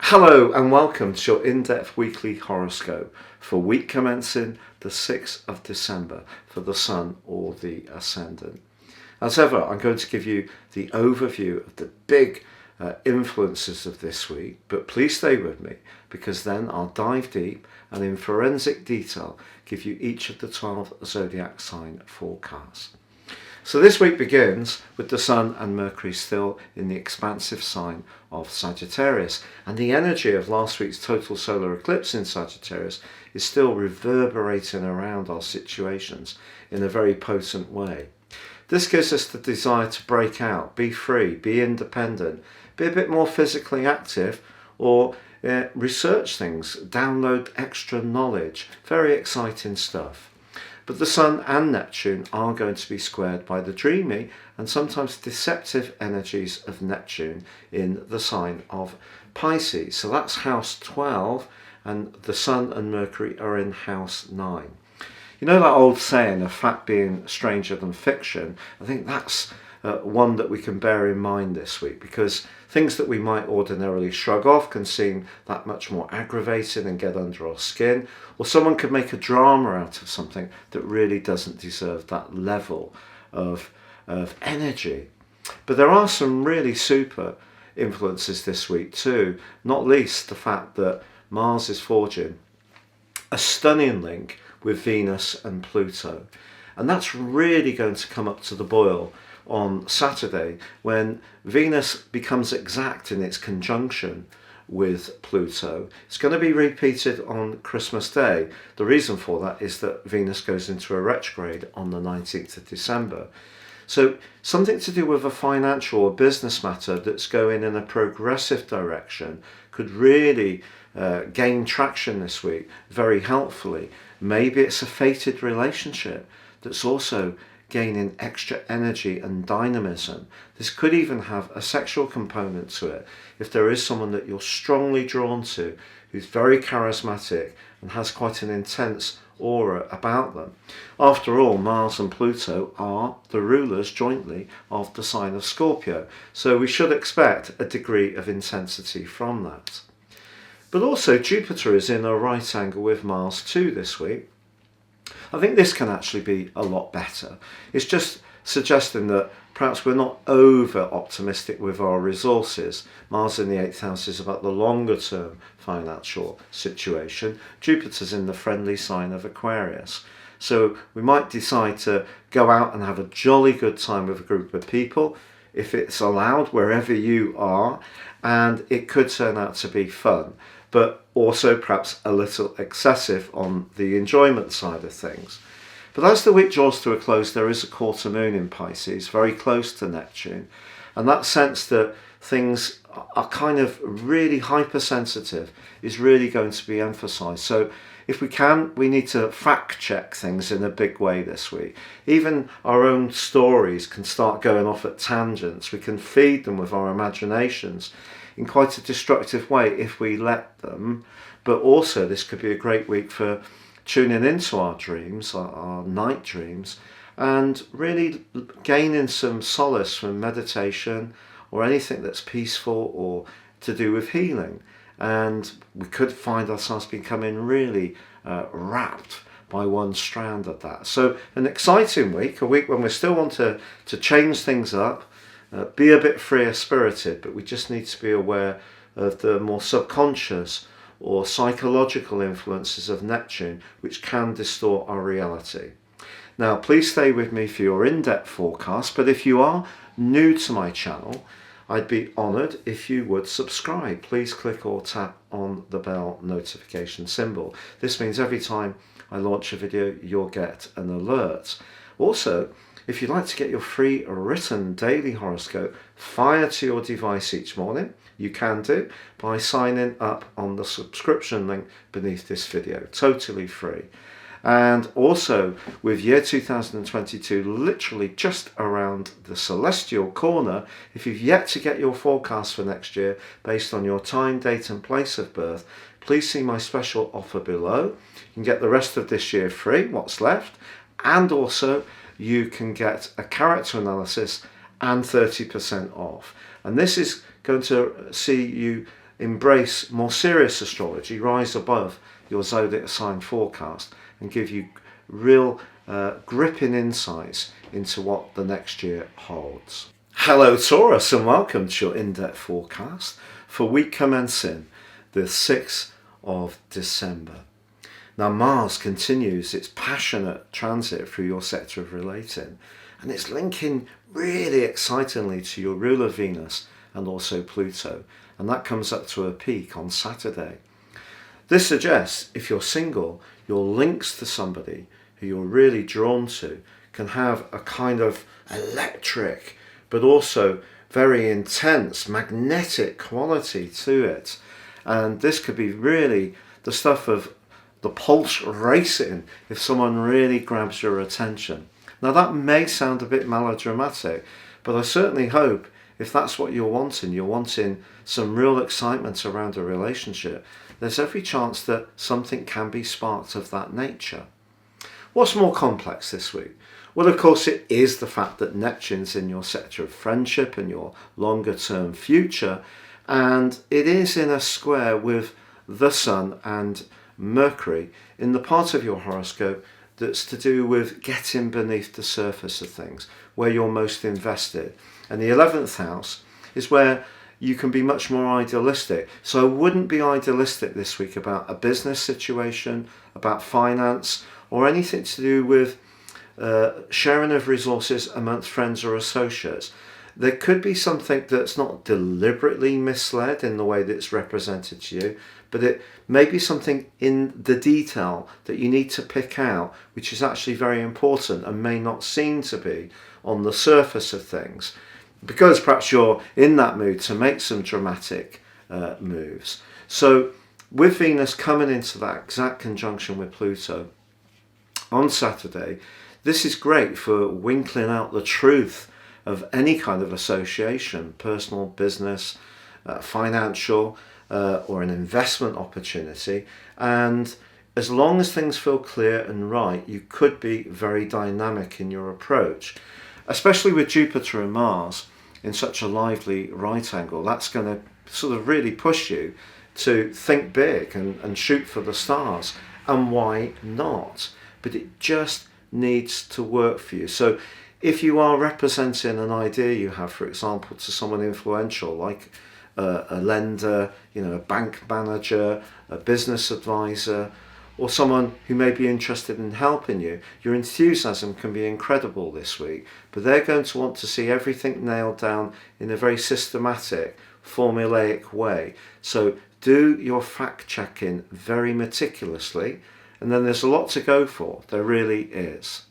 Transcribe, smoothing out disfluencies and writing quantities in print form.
Hello and welcome to your in-depth weekly horoscope for week commencing the 6th of December for the Sun or the Ascendant. As ever, I'm going to give you the overview of the big influences of this week, but please stay with me because then I'll dive deep and in forensic detail give you each of the 12 zodiac sign forecasts. So this week begins with the Sun and Mercury still in the expansive sign of Sagittarius, and the energy of last week's total solar eclipse in Sagittarius is still reverberating around our situations in a very potent way. This gives us the desire to break out, be free, be independent, be a bit more physically active, or research things, download extra knowledge. Very exciting stuff. But the Sun and Neptune are going to be squared by the dreamy and sometimes deceptive energies of Neptune in the sign of Pisces. So that's house 12, and the Sun and Mercury are in house 9. You know that old saying of fact being stranger than fiction? I think that's one that we can bear in mind this week, because things that we might ordinarily shrug off can seem that much more aggravating and get under our skin, or someone could make a drama out of something that really doesn't deserve that level of energy. But there are some really super influences this week too, not least the fact that Mars is forging a stunning link with Venus and Pluto, and that's really going to come up to the boil on Saturday when Venus becomes exact in its conjunction with Pluto. It's going to be repeated on Christmas Day. The reason for that is that Venus goes into a retrograde on the 19th of December. So something to do with a financial or business matter that's going in a progressive direction could really gain traction this week very helpfully. Maybe it's a fated relationship that's also gaining extra energy and dynamism. This could even have a sexual component to it if there is someone that you're strongly drawn to who's very charismatic and has quite an intense aura about them. After all, Mars and Pluto are the rulers jointly of the sign of Scorpio, so we should expect a degree of intensity from that. But also Jupiter is in a right angle with Mars too this week. I think this can actually be a lot better. It's just suggesting that perhaps we're not over optimistic with our resources. Mars in the 8th house is about the longer term financial situation. Jupiter's in the friendly sign of Aquarius. So we might decide to go out and have a jolly good time with a group of people, if it's allowed, wherever you are, and it could turn out to be fun, but also perhaps a little excessive on the enjoyment side of things. But as the week draws to a close, there is a quarter moon in Pisces, very close to Neptune, and that sense that things are kind of really hypersensitive is really going to be emphasised. So if we can, we need to fact check things in a big way this week. Even our own stories can start going off at tangents. We can feed them with our imaginations in quite a destructive way if we let them. But also this could be a great week for tuning into our dreams, our night dreams, and really gaining some solace from meditation or anything that's peaceful or to do with healing. And we could find ourselves becoming really wrapped by one strand of that. So an exciting week, a week when we still want to change things up, be a bit freer spirited, but we just need to be aware of the more subconscious or psychological influences of Neptune, which can distort our reality. Now, please stay with me for your in-depth forecast, but if you are new to my channel, I'd be honoured if you would subscribe. Please click or tap on the bell notification symbol. This means every time I launch a video, you'll get an alert. Also, if you'd like to get your free written daily horoscope fired to your device each morning, you can do by signing up on the subscription link beneath this video, totally free. And also with year 2022 literally just around the celestial corner, if you've yet to get your forecast for next year based on your time, date and place of birth, please see my special offer below. You can get the rest of this year free, what's left, and also you can get a character analysis and 30% off. And this is going to see you embrace more serious astrology, rise above your zodiac sign forecast, and give you real gripping insights into what the next year holds. Hello Taurus, and welcome to your in-depth forecast for week commencing the 6th of December. Now Mars continues its passionate transit through your sector of relating, and it's linking really excitingly to your ruler Venus and also Pluto, and that comes up to a peak on Saturday. This suggests if you're single, your links to somebody who you're really drawn to can have a kind of electric but also very intense magnetic quality to it, and this could be really the stuff of the pulse racing if someone really grabs your attention. Now that may sound a bit melodramatic, but I certainly hope if that's what you're wanting some real excitement around a relationship, there's every chance that something can be sparked of that nature. What's more complex this week? Well, of course, it is the fact that Neptune's in your sector of friendship and your longer term future, and it is in a square with the Sun and Mercury in the part of your horoscope that's to do with getting beneath the surface of things, where you're most invested. And the 11th house is where you can be much more idealistic. So I wouldn't be idealistic this week about a business situation, about finance, or anything to do with sharing of resources amongst friends or associates. There could be something that's not deliberately misled in the way that it's represented to you, but it may be something in the detail that you need to pick out, which is actually very important and may not seem to be on the surface of things, because perhaps you're in that mood to make some dramatic moves. So with Venus coming into that exact conjunction with Pluto on Saturday, this is great for winkling out the truth of any kind of association, personal, business, financial, or an investment opportunity. And as long as things feel clear and right, you could be very dynamic in your approach, especially with Jupiter and Mars in such a lively right angle. That's going to sort of really push you to think big and shoot for the stars. And why not? But it just needs to work for you. So if you are representing an idea you have, for example, to someone influential like a lender, a bank manager, a business advisor, or someone who may be interested in helping you, your enthusiasm can be incredible this week, but they're going to want to see everything nailed down in a very systematic, formulaic way. So do your fact checking very meticulously, and then there's a lot to go for. There really is.